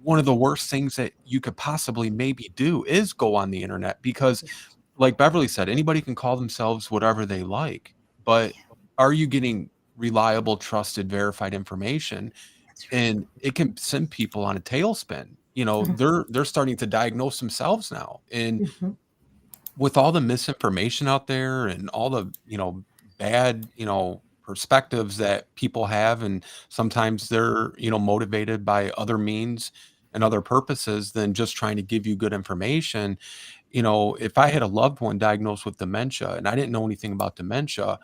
one of the worst things that you could possibly maybe do is go on the internet because, like Beverly said, anybody can call themselves whatever they like. But are you getting reliable, trusted, verified information? That's And it can send people on a tailspin. You know, right. they're starting to diagnose themselves now. And Hmm. with all the misinformation out there and all the, bad, perspectives that people have, and sometimes they're, motivated by other means and other purposes than just trying to give you good information. If I had a loved one diagnosed with dementia and I didn't know anything about dementia,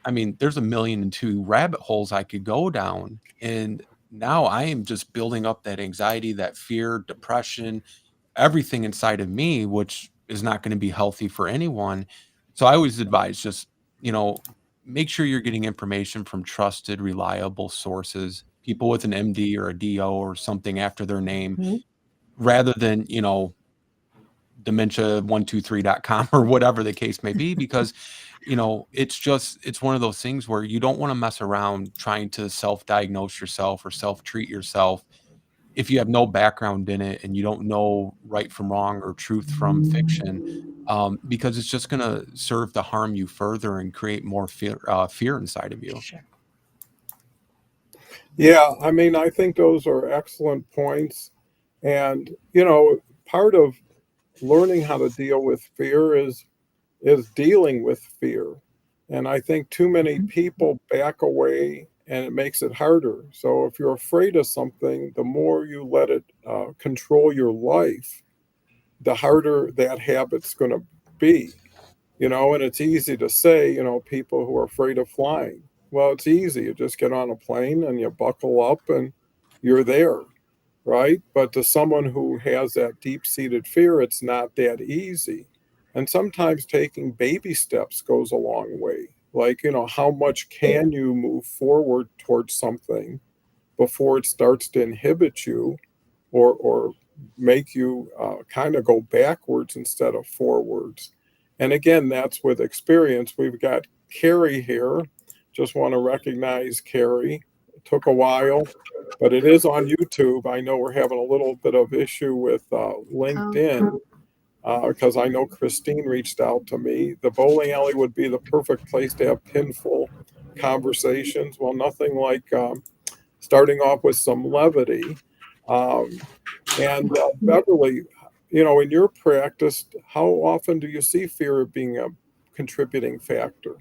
I mean, there's a million and two rabbit holes I could go down. And now I am just building up that anxiety, that fear, depression, everything inside of me, which is not going to be healthy for anyone. So I always advise just, you know, make sure you're getting information from trusted, reliable sources, people with an MD or a DO or something after their name, Hmm. rather than, dementia123.com or whatever the case may be, because it's one of those things where you don't want to mess around trying to self-diagnose yourself or self-treat yourself if you have no background in it and you don't know right from wrong or truth from fiction, because it's just going to serve to harm you further and create more fear inside of you. Sure. Yeah, I mean, I think those are excellent points. And, part of learning how to deal with fear is dealing with fear. And I think too many Mhm. people back away and it makes it harder. So if you're afraid of something, the more you let it control your life, the harder that habit's going to be. And it's easy to say, people who are afraid of flying. Well, it's easy. You just get on a plane and you buckle up and you're there, right? But to someone who has that deep seated fear, it's not that easy. And sometimes taking baby steps goes a long way. Like, how much can you move forward towards something before it starts to inhibit you or make you kind of go backwards instead of forwards. And again, that's with experience. We've got Carrie here. Just want to recognize Carrie. It took a while, but it is on YouTube. I know we're having a little bit of issue with Oh, LinkedIn because I know Christine reached out to me. The bowling alley would be the perfect place to have pinful conversations. Well, nothing like starting off with some levity. Um, and Beverly, in your practice, how often do you see fear being a contributing factor?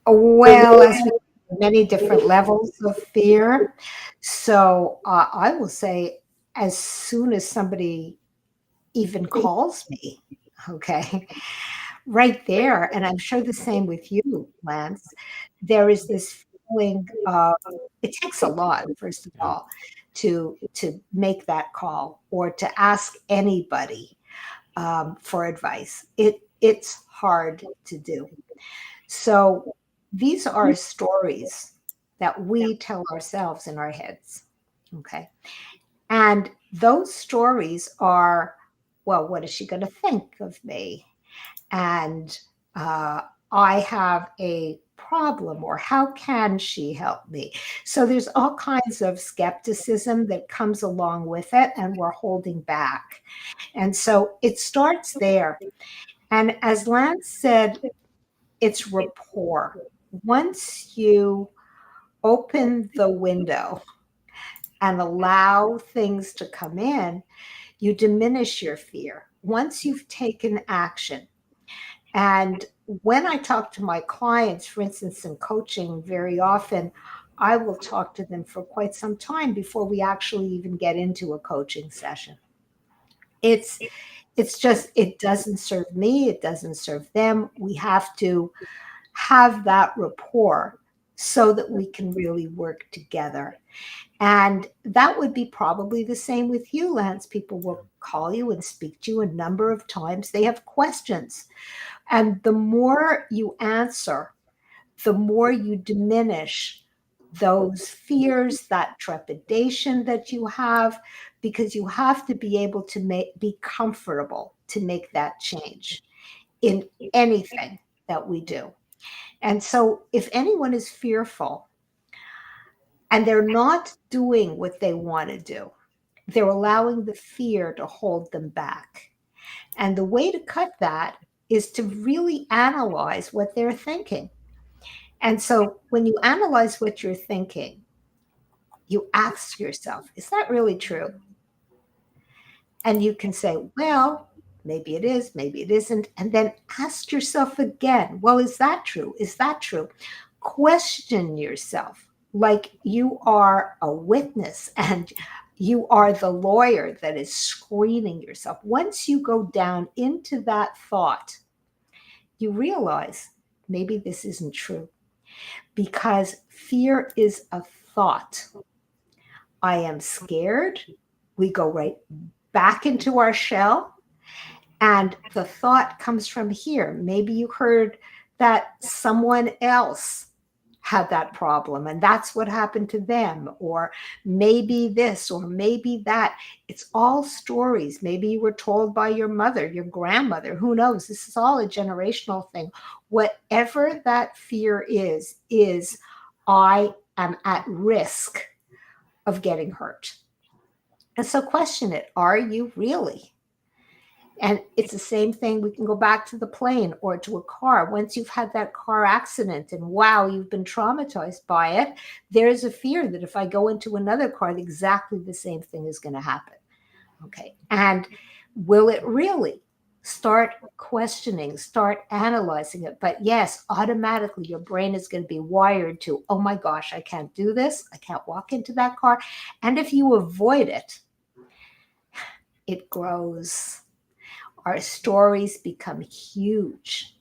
well, as we many different levels of fear. So I will say, as soon as somebody even calls me, okay, right there, and I'm sure the same with you, Lance, there is this feeling of it takes a lot, first of Yeah. all, to make that call or to ask anybody for advice. It's hard to do. So these are stories that we tell ourselves in our heads. Okay. And those stories are, well, what is she going to think of me? And uh, I have a problem, or how can she help me? So there's all kinds of skepticism that comes along with it, and we're holding back. And so it starts there. And as Lance said, it's rapport. Once you open the window and allow things to come in, you diminish your fear. Once you've taken action, and when I talk to my clients, for instance, in coaching, very often I will talk to them for quite some time before we actually even get into a coaching session. It's it's just it doesn't serve me, it doesn't serve them. We have to have that rapport so that we can really work together. And that would be probably the same with you, Lance. People will call you and speak to you a number of times. They have questions. And the more you answer, the more you diminish those fears, that trepidation that you have, because you have to be able to be comfortable to make that change in anything that we do. And so, if anyone is fearful, and they're not doing what they want to do. They're allowing the fear to hold them back. And the way to cut that is to really analyze what they're thinking. And so when you analyze what you're thinking, you ask yourself, is that really true? And you can say, well, maybe it is, maybe it isn't. And then ask yourself again, well, is that true? Is that true? Question yourself like you are a witness and you are the lawyer that is screening yourself. Once you go down into that thought, you realize maybe this isn't true because fear is a thought. I am scared. We go right back into our shell. And the thought comes from here. Maybe you heard that someone else had that problem and that's what happened to them, or maybe this, or maybe that. It's all stories. Maybe you were told by your mother, your grandmother, who knows? This is all a generational thing. Whatever that fear is I am at risk of getting hurt. And so question it. Are you really? And it's the same thing. We can go back to the plane or to a car. Once you've had that car accident and wow, you've been traumatized by it, there's a fear that if I go into another car, exactly the same thing is going to happen. Okay. And will it really? Start questioning, start analyzing it. But yes, automatically your brain is going to be wired to, oh my gosh, I can't do this. I can't walk into that car. And if you avoid it, it grows. Our stories become huge.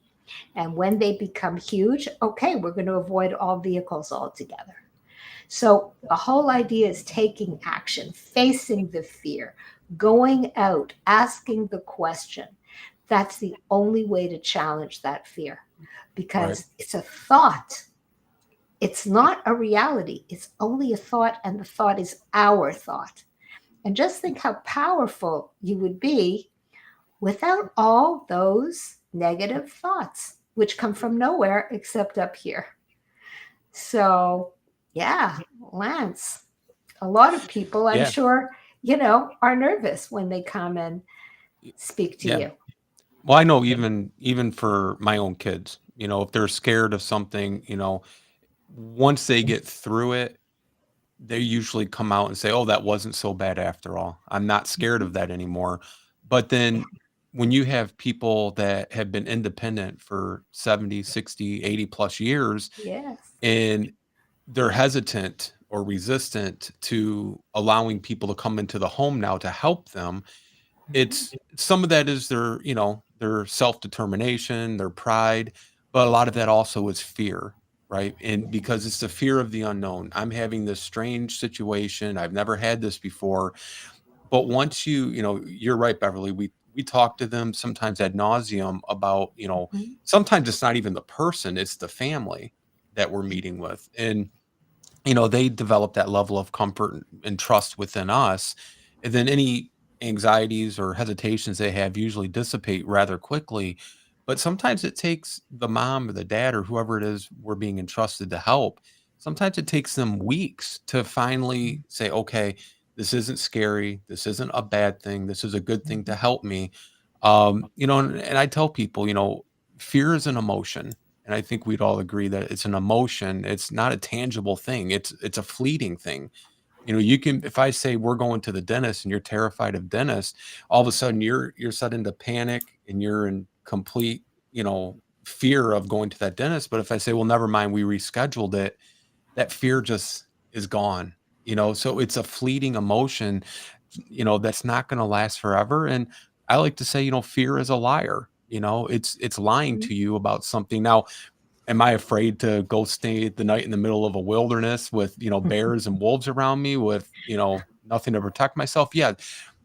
And when they become huge, okay, we're going to avoid all vehicles altogether. So the whole idea is taking action, facing the fear, going out, asking the question. That's the only way to challenge that fear because it's a thought. It's not a reality. It's only a thought, and the thought is our thought. And just think how powerful you would be without all those negative thoughts, which come from nowhere except up here. So, yeah, Lance, a lot of people, I'm Yeah. sure, are nervous when they come and speak to Yeah. you. Well, I know even for my own kids, if they're scared of something, once they get through it, they usually come out and say, "Oh, that wasn't so bad after all. I'm not scared Mhm. of that anymore." But then when you have people that have been independent for 70, 60, 80 plus years Yes. and they're hesitant or resistant to allowing people to come into the home now to help them, Mhm. it's some of that is their self-determination, their pride, but a lot of that also is fear, right? And because it's the fear of the unknown. I'm having this strange situation. I've never had this before. But once you're right, Beverly, we talk to them sometimes ad nauseum about, Mhm. sometimes it's not even the person, it's the family that we're meeting with. And they develop that level of comfort and trust within us. And then any anxieties or hesitations they have usually dissipate rather quickly. But sometimes it takes the mom or the dad or whoever it is we're being entrusted to help. Sometimes it takes them weeks to finally say, okay, this isn't scary. This isn't a bad thing. This is a good thing to Mhm. help me. And I tell people, fear is an emotion, and I think we'd all agree that it's an emotion. It's not a tangible thing. It's a fleeting thing. You can, if I say we're going to the dentist and you're terrified of dentists, all of a sudden you're set into panic and you're in complete, fear of going to that dentist. But if I say, well, never mind, we rescheduled it, that fear just is gone. So it's a fleeting emotion, that's not going to last forever. And I like to say, fear is a liar. It's lying Mhm. to you about something. Now, am I afraid to go stay the night in the middle of a wilderness with, bears and wolves around me with, nothing to protect myself? Yeah,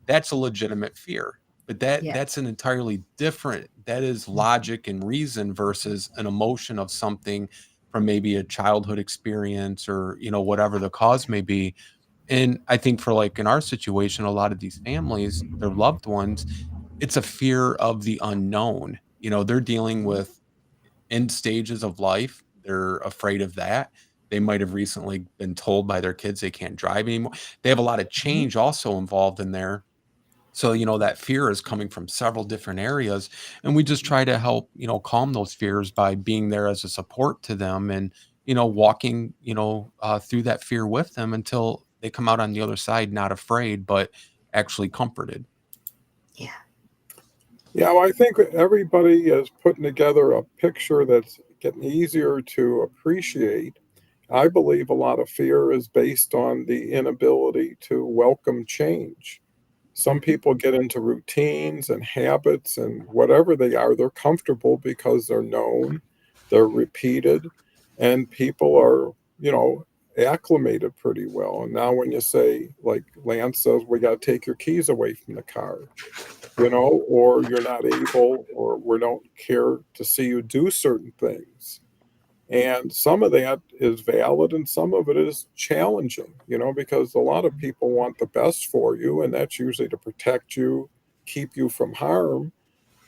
that's a legitimate fear. But Yes. that's an entirely different, that is Mhm. logic and reason versus an emotion of something from maybe a childhood experience or, whatever the cause may be. And I think for like in our situation, a lot of these families, their loved ones, it's a fear of the unknown. They're dealing with end stages of life. They're afraid of that. they might have recently been told by their kids they can't drive anymore. They have a lot of Mhm. change also involved in there. So, that fear is coming from several different areas. And we just try to help, calm those fears by being there as a support to them and, walking, through that fear with them until they come out on the other side, not afraid, but actually comforted. Yeah. Yeah, well, I think everybody is putting together a picture that's getting easier to appreciate. I believe a lot of fear is based on the inability to welcome change. Some Mhm. people get into routines and habits, and whatever they are, they're comfortable because they're known, they're repeated, and people are, acclimated pretty well. And now, when you say, like Lance says, we got to take your keys away from the car, or you're not able, or we don't care to see you do certain things. And some of that is valid and some of it is challenging, because a lot of people want the best for you, and that's usually to protect you, keep you from harm,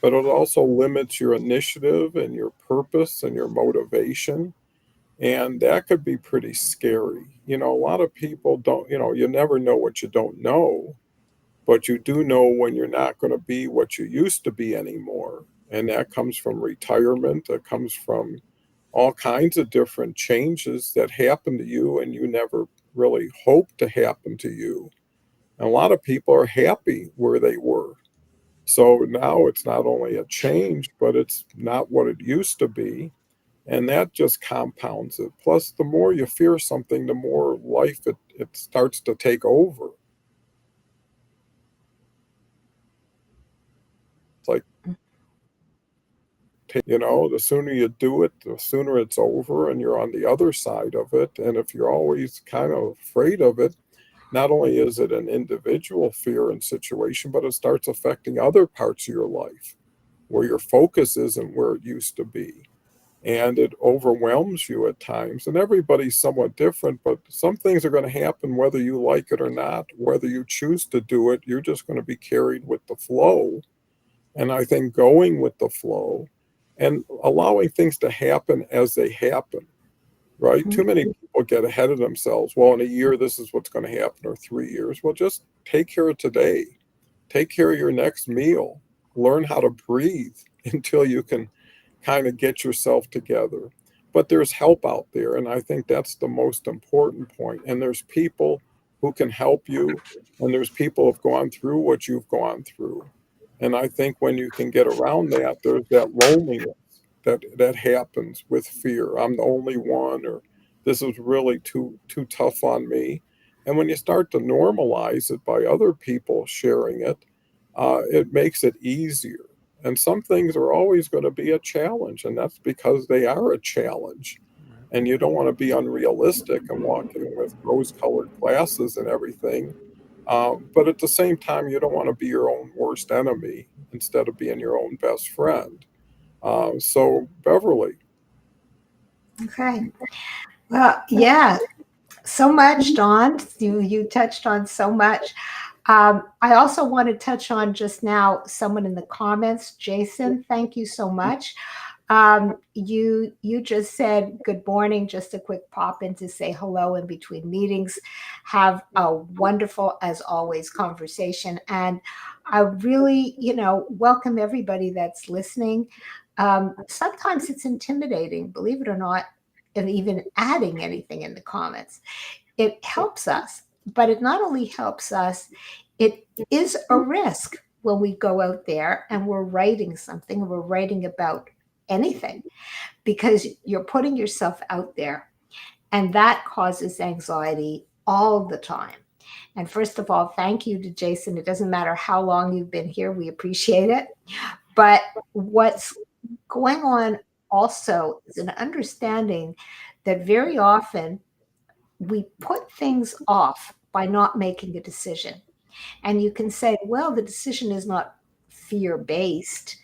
but it also limits your initiative and your purpose and your motivation. And that could be pretty scary. A lot of people don't, you never know what you don't know, but you do know when you're not going to be what you used to be anymore. And that comes from retirement, that comes from all kinds of different changes that happen to you and you never really hoped to happen to you. And a lot of people are happy where they were. So now it's not only a change, but it's not what it used to be. And that just compounds it. Plus, the more you fear something, the more life it starts to take over. It's like, the sooner you do it, the sooner it's over and you're on the other side of it. And if you're always kind of afraid of it, not only is it an individual fear and situation, but it starts affecting other parts of your life where your focus isn't where it used to be. And it overwhelms you at times. And everybody's somewhat different, but some things are going to happen whether you like it or not, whether you choose to do it. You're just going to be carried with the flow. And I think going with the flow and allowing things to happen as they happen, right? Mhm. Too many people get ahead of themselves. Well, in a year, this is what's going to happen, or 3 years. Well, just take care of today. Take care of your next meal. Learn how to breathe until you can kind of get yourself together. But there's help out there. And I think that's the most important point. And there's people who can help you. And there's people who've gone through what you've gone through. And I think when you can get around that, there's that loneliness that happens with fear. I'm the only one, or this is really too tough on me. And when you start to normalize it by other people sharing it, it makes it easier. And some things are always going to be a challenge, and that's because they are a challenge. Right. And you don't want to be unrealistic and walking with rose-colored glasses and everything. But at the same time, you don't want to be your own worst enemy instead of being your own best friend. So, Beverly, Okay. Well, yeah, so much, Don. You touched on so much. I also want to touch on just now someone in the comments. Jason, thank you so much. You just said good morning. Just a quick pop in to say hello in between meetings. Have a wonderful, as always, conversation. And I really, welcome everybody that's listening. Sometimes it's intimidating, believe it or not, and even adding anything in the comments. It helps us, but it not only helps us, it is a risk when we go out there and we're writing something, we're writing about anything, because you're putting yourself out there, and that causes anxiety all the time. And first of all, thank you to Jason. It doesn't matter how long you've been here, we appreciate it. But what's going on also is an understanding that very often we put things off by not making a decision. And you can say, well, the decision is not fear based.